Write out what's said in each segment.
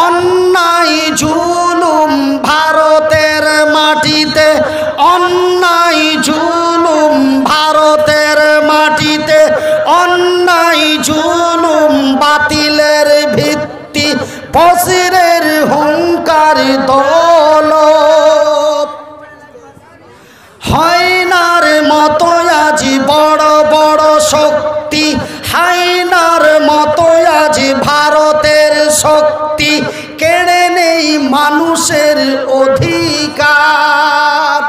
অন্যায় জুলুম ভারতের মাটিতে, অন্যায় জুলুম ভারতের মাটিতে, অন্যায় জুলুম বাতিলের ভিত্তি, ফসিরের হুঙ্কার দৌলত। হায়নার মতো আজি বড় বড় শক্তি, হায়নার মতো আজি ভারতের শক্তি, কেড়ে নেই মানুষের অধিকার।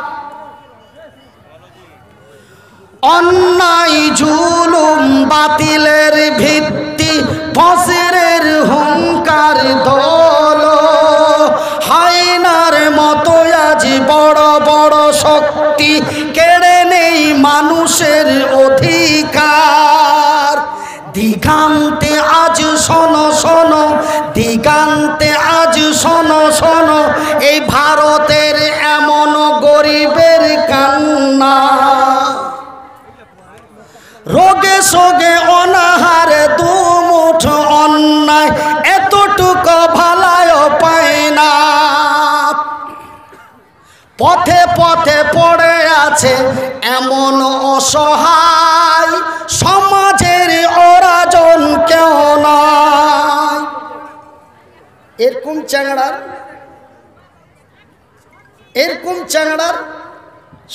অন্যায় জুলুম বাতিলের ভিত্তি, ফসিরের হুঙ্কার দৌলত। হায়নার মতো আজি বড় বড় শক্তি, কেড়ে নেই মানুষের অধিকার। দিগান্তে আজ শোনো শোনো, দিগান্তে আজ শোনো শোনো, এই ভারতের এমন গরিবের কান্না। রোগে সোগে অনাহারে দুমুঠ অন্যায়, এতটুকু ভালায় পায় না। পথে পথে পড়ে আছে এমন অসহায়, সমাজের অরাজন কেউ নয়। এরকম চ্যাংড়ার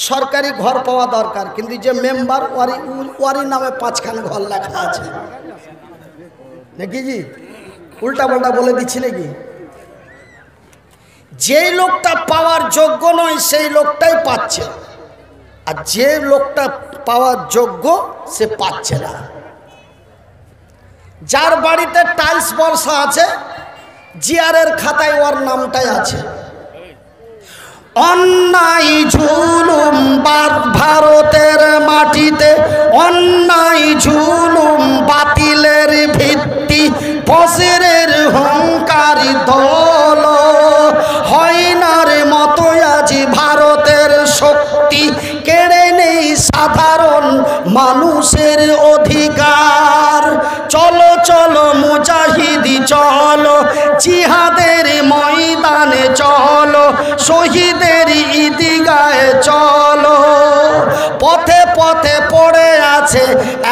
সরকারি ঘর পাওয়া দরকার, কিন্তু যে মেম্বার ওয়ারি নামে 5খান ঘর লেখা আছে নাকি জি? উল্টা পাল্টা বলে দিচ্ছি নাকি? যে লোকটা পাওয়ার যোগ্য নয় সেই লোকটাই পাচ্ছে, আর যে লোকটা পাওয়ার যোগ্য সে পাচ্ছে না। যার বাড়িতে টাইলস বর্ষা আছে, জিআরের খাতায় ওর নামটাই আছে। অন্যায় জুলুম ভারতের মাটিতে, অন্যায় জুলুম বাতিলের ভিত্তি, ফসিরের হুঙ্কার দৌলত। হায়নার মতো আজি ভারতের শক্তি, কেড়ে নেই সাধারণ মানুষের অধিকার। চলো চলো মুজাহিদি চলো, জিহাদের ময়দানে চলো, শহীদের ঈদগাহে চলো। পথে পথে পড়ে আছে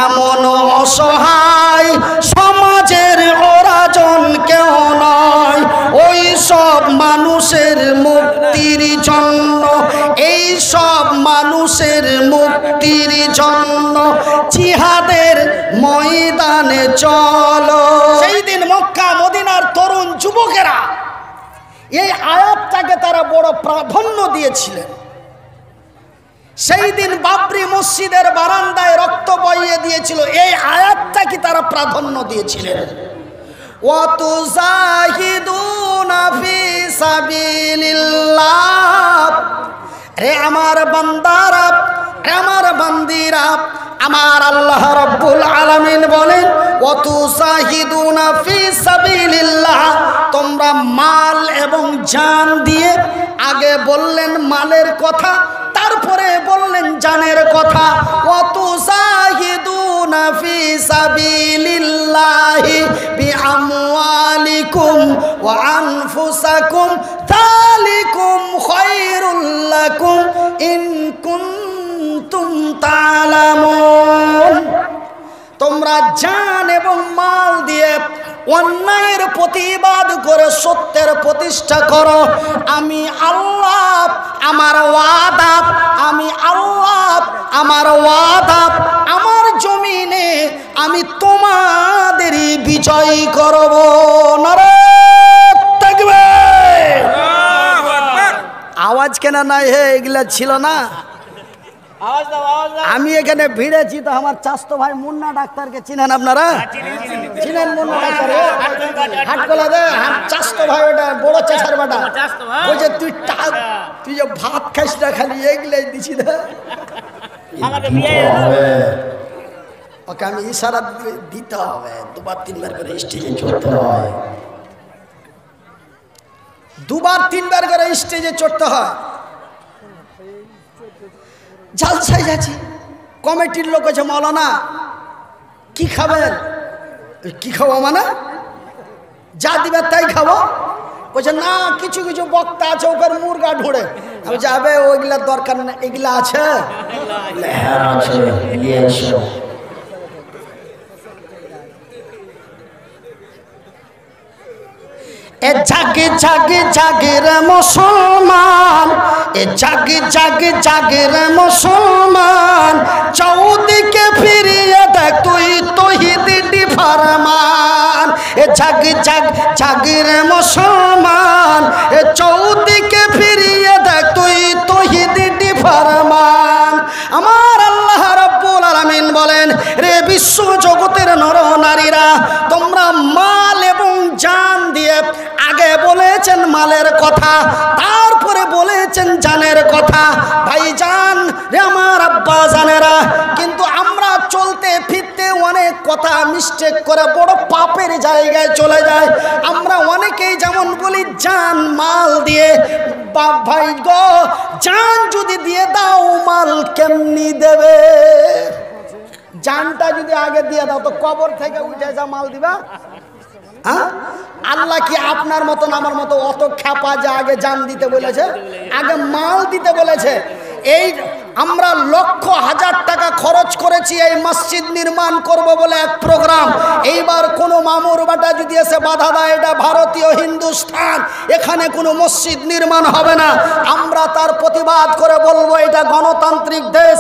এমন অসহায়, সমাজের অরাজন কেউ নয়। ওই সব মানুষের মুক্তির জন্য, এই সব মানুষের মুক্তির জন্য জিহাদের ময়দানে চলো। সেই দিন মক্কা মদিনার তরুণ যুবকেরা এই আয়াতটাকে তারা বড় প্রাধান্য দিয়েছিলেন। সেই দিন বাবরি মসজিদের বারান্দায় রক্ত বইয়ে দিয়েছিল, এই আয়াতটা কি তারা প্রাধান্য দিয়েছিলেন। ওয়াতুজাহিদুনা ফি সাবিলিল্লাহ। রে আমার বান্দারা, আমার বান্দিরা, আমার আল্লাহ রাব্বুল আলামিন বলেন ওয়াতুজাহিদুনা ফি সাবিলিল্লাহ, তোমরা মাল এবং জান দিয়ে, আগে বললেন মালের কথা, তারপরে বললেন জানের কথা। ওয়াতুজাহিদুনা ফি সাবিলিল্লাহি বিআমওয়ালিকুম ওয়া আনফুসাকুম যালিকুম খায়রুল লাকুম ইন কুনতুম তা'লামুন। তোমরা জান এবং মাল দিয়ে অন্যায়ের প্রতিবাদ করে সত্যের প্রতিষ্ঠা করো। আমি আল্লাহ আমার ওয়াদা, আমি আল্লাহ আমার ওয়াদা, আমার জমিনে আমি তোমাদেরই বিজয় করব। নারে তাকবীর। আওয়াজ কেন নাই হে? এগুলা ছিল না। আমি এখানে ভিড়েছি তো আমার চাস্তো ভাই মুন্না ডাক্তারকে চিনেন আপনারা? চিনেন মুন্না ডাক্তার? হাট কলা দে চাস্তো ভাই, ওটা বড় চেষার বাটা। বলছে তুই যে ভাত খাইস না, খালি এগুলাই দিছি না। ওকে আমি ইশারা দিতে হবে, 2-3 বার করে স্টেজে চড়তে হয়, 2-3 বার করে স্টেজে চড়তে হয়। জালসায় যাচ্ছি, কমিটির লোক আছে, মৌলানা কি খাবেন? কি খাবো মানে? যা দিবে তাই খাবো। বলছে না কিছু কিছু বক্তা আছে ওপর মুরগা ঢুড়ে, আমি যাবে ওইগুলার দরকার না, এগুলা আছে এ জাগে জাগে জাগে রে মুসলমান, এ জাগে জাগে জাগে রে মুসলমান, চৌদিকে ফিরিয়ে দেখ তুই তৌহিদি ফরমান। এ জাগে জাগ জাগে রে মুসলমান, এ চৌদিকে ফিরিয়ে দেখ তুই তৌহিদি ফরমান। আমার আল্লাহ রাব্বুল আলামিন বলেন, রে বিশ্ব জগতের নর নারীরা, তোমরা মাল এবং জান দিয়ে, আগে বলেছেন মালের কথা, তারপরে বলেছেন জানের কথা। ভাইজান রে আমার আব্বা জানেরা, কিন্তু আমরা চলতে ফিরতে অনেক কথা মিস্টেক করে বড় পাপের জায়গায় চলে যায়। আমরা অনেকেই যেমন বলি জান মাল দিয়ে, বাপ ভাই গো জান যদি দিয়ে দাও মাল কেমনি দেবে? জানটা যদি আগে দিয়ে দাও তো কবর থেকে উঠে যা মাল দিবা? আল্লাহ কি আপনার মতন আমার মতো অত খ্যাপা যে আগে জান দিতে বলেছে, আগে মাল দিতে বলেছে? এই আমরা লক্ষ হাজার টাকা খরচ করেছি এই মসজিদ নির্মাণ করব বলে এক প্রোগ্রাম। এইবার কোনো মামুর বাটা যদি এসে বাধা দেয়, এটা ভারতীয় হিন্দুস্তান, এখানে কোনো মসজিদ নির্মাণ হবে না, আমরা তার প্রতিবাদ করে বলবো এটা গণতান্ত্রিক দেশ,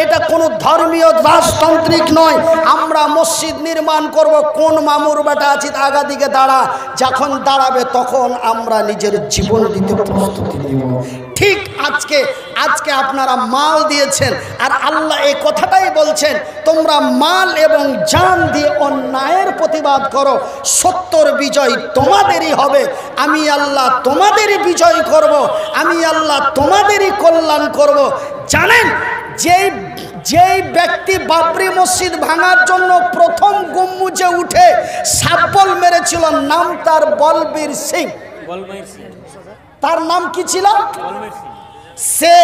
এটা কোনো ধর্মীয় রাজতান্ত্রিক নয়, আমরা মসজিদ নির্মাণ করব। কোন মামুর বাটা আছি আগা দিকে দাঁড়া, যখন দাঁড়াবে তখন আমরা নিজের জীবন দিতে প্রস্তুতি নিব। ঠিক আজকে আপনারা মাল দিয়েছেন, আর আল্লাহ এই কথাটাই বলছেন, তোমরা মাল এবং জান দিয়ে অন্যায়ের প্রতিবাদ করো, সত্যর বিজয় তোমাদেরই হবে। আমি আল্লাহ তোমাদেরই বিজয় করব, আমি আল্লাহ তোমাদেরই কল্যাণ করব। জানেন যেই ব্যক্তি বাবরি মসজিদ ভাঙার জন্য প্রথম গুম্বুজে উঠে সাব্বল মেরেছিল, নাম তার বলবীর সিং। তার নাম কি ছিল? সে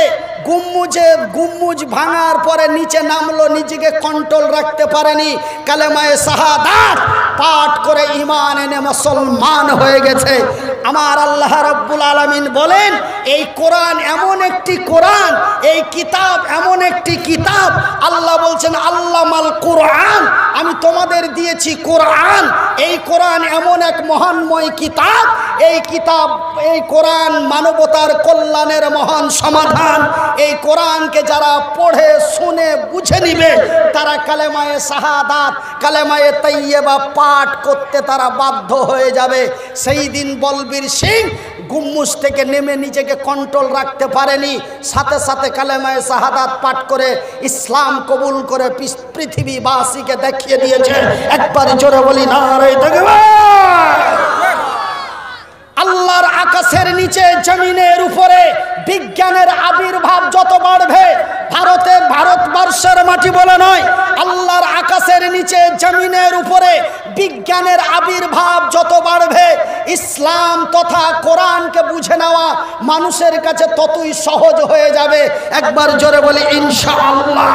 গুম্বুজ ভাঙার পরে নিচে নামলো, নিজেকে কন্ট্রোল রাখতে পারেনি, কালেমায়ে শাহাদাত পাঠ করে ঈমান এনে মুসলমান হয়ে গেছে। আমার আল্লাহ রাব্বুল আলামিন বলেন, এই কোরআন এমন একটি কোরআন, এই কিতাব এমন একটি কিতাব, আল্লাহ বলছেন আল্লামাল কোরআন, আমি তোমাদের দিয়েছি কোরআন। এই কোরআন এমন এক মহানময় কিতাব, এই কোরআন মানবতার কল্যাণের মহান সমাধান। এই কোরআনকে যারা পড়ে শুনে বুঝে নিবে, তারা কালেমায়ে শাহাদাত, কালেমায়ে তাইয়্যিবা পাঠ করতে তারা বাধ্য হয়ে যাবে। সেই দিন বলবীর সিং গুম্বুজ থেকে নেমে নিজেকে কন্ট্রোল রাখতে পারেনি, সাথে সাথে কালেমায়ে শাহাদাত পাঠ করে ইসলাম কবুল করে পৃথিবীবাসীকে দেখিয়ে দিয়েছে। একবার জোরে বলি নারে তাকবীর। আল্লাহর আকাশের নিচে জমিনের উপরে বিজ্ঞানের আবির্ভাব যত বাড়বে, ভারতবর্ষের মাটি বলে নয়, আল্লাহর আকাশের নিচে জমিনের উপরে বিজ্ঞানের আবির্ভাব যত বাড়বে, ইসলাম তথা কোরআনকে বুঝে নেওয়া মানুষের কাছে ততই সহজ হয়ে যাবে। একবার জোরে বলি ইনশাআল্লাহ।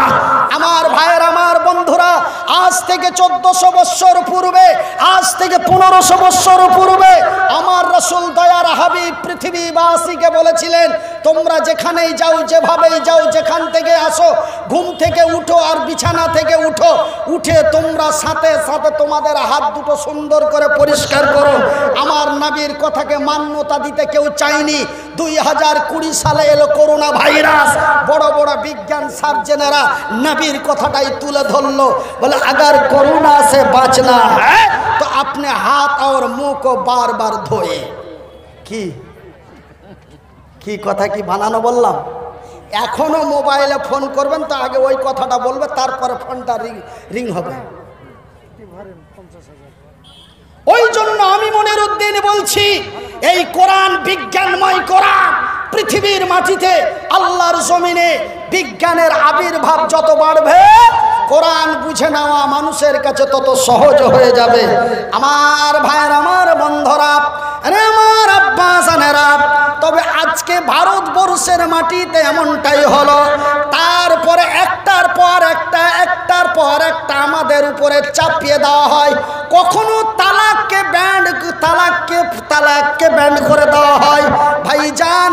আমার ভাইয়ের, আমার বন্ধুরা, আজ থেকে 1400 বছর পূর্বে, আজ থেকে 1500 বছর পূর্বে আমার রাসূল দয়ার হাবিব পৃথিবীবাসীকে বলেছিলেন, তোমরা যেখানেই যাও, যেভাবেই যাও, যেখান থেকে আসো, ঘুম থেকে উঠো আর বিছানা থেকে উঠে তোমরা সাথে সাথে তোমাদের হাত দুটো সুন্দর করে পরিষ্কার করো। আমার নবীর কথাকে মান্যতা দিতে কেউ চায়নি। 2020 সালে এলো করোনা ভাইরাস, বড় বড় বিজ্ঞান সার্জনেরা নবীর কথাটাই তুলে ধরলো, বলে अगर कोरोना से बचना है तो अपने हाथ और मुंह को बार बार धोए। কি কথা কি বানানো বললাম? এখনো মোবাইলে ফোন করবেন তো আগে ওই কথাটা বলবে, তারপরে ফোনটা রিং হবে। ওই জন্য আমি মনের উদ্দিনে বলছি, এই কোরআন বিজ্ঞানময় কোরআন পৃথিবীর মাটিতে আল্লাহর জমিনে বিজ্ঞানের আবির্ভাব যত বাড়বে, কোরআন বুঝে নেওয়া মানুষের কাছে তত সহজ হয়ে যাবে। আমার ভাইয়ের, আমার বন্ধুরা, আরে আমার আব্বা জানেরা, তবে আজকে ভারতবর্ষের মাটিতে এমনটাই হলো। তারপরে একটার পর পর একটা আমাদের উপরে চাপিয়ে দেওয়া হয়। কখনো তালাককে ব্যান্ড করে দেওয়া হয়। ভাইজান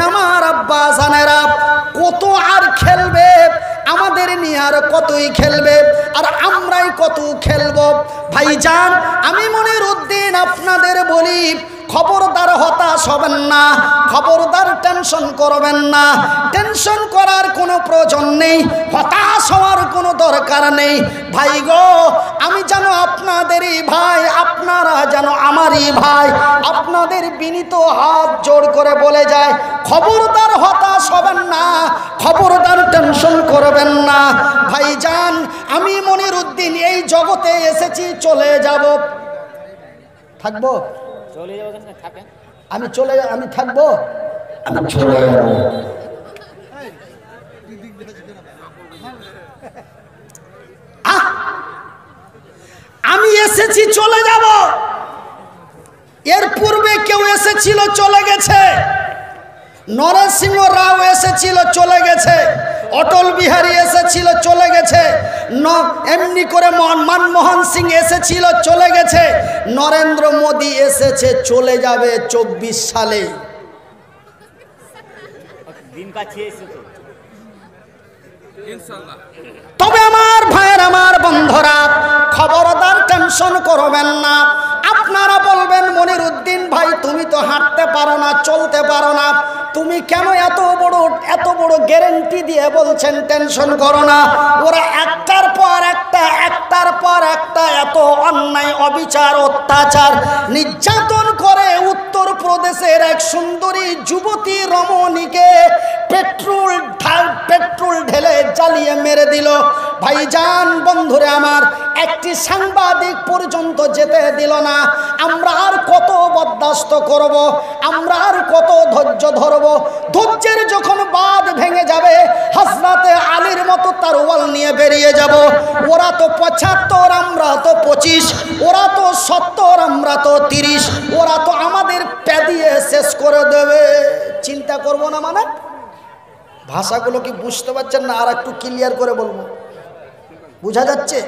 আমার আব্বা জানেরা, কত আর খেলবে আমাদের নিয়ে, আর কতই খেলবে, আর আমরাই কত খেলবো। ভাইজান আমি মনিরউদ্দিন আপনাদের বলি, খবরদার হতাশ হবেন না, খবরদার টেনশন করবেন না। টেনশন করার কোনো প্রয়োজন নেই, হতাশ হওয়ার কোনো দরকার নেই। ভাই গো, আমি যেন আপনাদেরই ভাই, আপনারা যেন আমারই ভাই। আপনাদের বিনীত হাত জোড় করে বলে যায়, খবরদার হতাশ হবেন না, খবরদার টেনশন করবেন না। ভাইজান আমি মনিরউদ্দিন এই জগতে এসেছি, চলে যাব, থাকবো, আমি থাকবো, আমি চলে যাব। আমি এসেছি, চলে যাব। এর পূর্বে কেউ এসেছিল, চলে গেছে। নরসিংহ রাও এসেছিল, চলে গেছে। অটল বিহারী এসেছিল, চলে গেছে। এমনি করে মনমোহন সিং এসেছিল, চলে গেছে। নরেন্দ্র মোদী এসেছে, চলে যাবে 24 সালে। তবে আমার ভাইয়ের, আমার বন্ধুরা, খবরদার টেনশন করবেন না। আপনারা বলবেন মনিরউদ্দিন ভাই তুমি তো হাঁটতে পারো না, চলতে পারো না, তুমি কেন এত বড় গ্যারান্টি দিয়ে বলছেন টেনশন করো না? ওরা একটার পর একটা এত অন্যায়, অবিচার, অত্যাচার, নির্যাতন করে উত্তর প্রদেশের এক সুন্দরী যুবতী রমণীকে পেট্রোল ঢেলে জ্বালিয়ে মেরে দিল। ভাইজান বন্ধুরে আমার, একটি সাংবাদিক পর্যন্ত যেতে দিল না। আমরা আর কত বরদাস্ত করব? আমরা আর কত ধৈর্য ধরব? ধৈর্যের যখন বাঁধ ভেঙে যাবে, হযরতে আলীর মতো তরোয়াল নিয়ে বেরিয়ে যাব। ওরা তো 75, আমরা তো 25, ওরা তো 70, আমরা তো 30, ওরা তো আমাদের পেদিয়ে শেষ করে দেবে। চিন্তা করব না মানে? ভাষাগুলো কি বুঝতে পারছেন না? আর একটু ক্লিয়ার করে বলবো, বোঝা যাচ্ছে?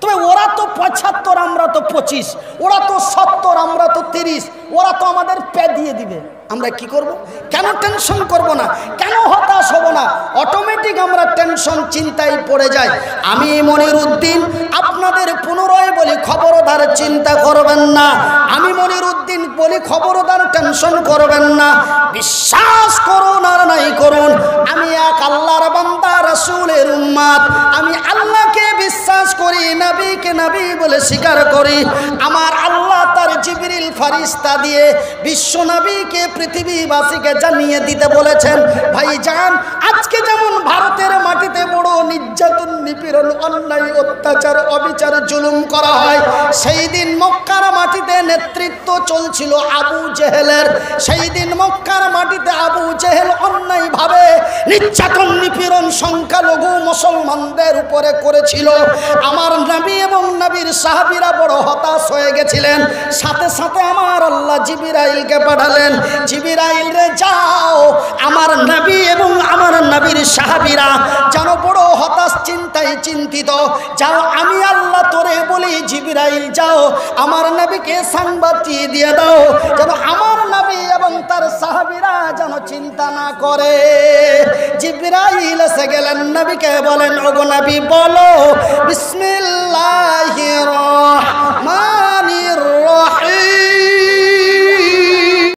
তবে ওরা তো 75, আমরা তো 25, ওরা তো 70, আমরা তো 30, ওরা তো আমাদের পেদিয়ে দিবে। আমরা কি করব? কেন টেনশন করব না? কেন হতাশ হব না? অটোমেটিক আমরা টেনশন, চিন্তায় পড়ে যাই। আমি মনিরউদ্দিন আপনাদের পুনরায় বলি, খবরদার চিন্তা করবেন না। আমি মনিরউদ্দিন বলি, খবরদার টেনশন করবেন না। বিশ্বাস করুন আর নাই করুন, আমি এক আল্লাহর বান্দা, রাসূলের উম্মত। আমি আল্লাহকে বিশ্বাস করি, নবীকে নবী বলে স্বীকার করি। আমার আল্লাহ তার জিবরিল ফেরেশতা দিয়ে বিশ্ব নবীকে, পৃথিবীবাসীকে জানিয়ে দিতে বলেছেন। ভাইজান আজকে যেমন ভারতের মাটিতে বড় নির্যাতন, নিপীড়ন, অন্যায়, অত্যাচার, অবিচার, জুলুম করা হয়, সেই দিন মক্কার মাটিতে নেতৃত্ব চলছিল আবু জেহেলের। সেই দিন মক্কার মাটিতে আবু জেহেল অন্যায়ভাবে নির্যাতন, নিপীড়ন সংখ্যালঘু মুসলমানদের উপরে করেছিল। আমার নবী এবং নবীর সাহাবীরা বড় হতাশ হয়ে গেছিলেন। সাথে সাথে আমার আল্লাহ জিবরাইলকে পাঠালেন, জিবরাইল রে যাও, আমার নবী এবং আমার নবীর সাহাবীরা যেন বড় হতাশ, চিন্তায় চিন্তিত, যাও আমি আল্লাহ তোরে বলি, জিবরাইল যাও আমার নবীকে সংবাদ দিয়ে দাও যেন আমার নবী এবং তার সাহাবীরা যেন চিন্তা না করে। জিবরাইল এসে গেলেন, নবীকে বলেন, ওগো নবী বলো বিসমিল্লাহির রহমানির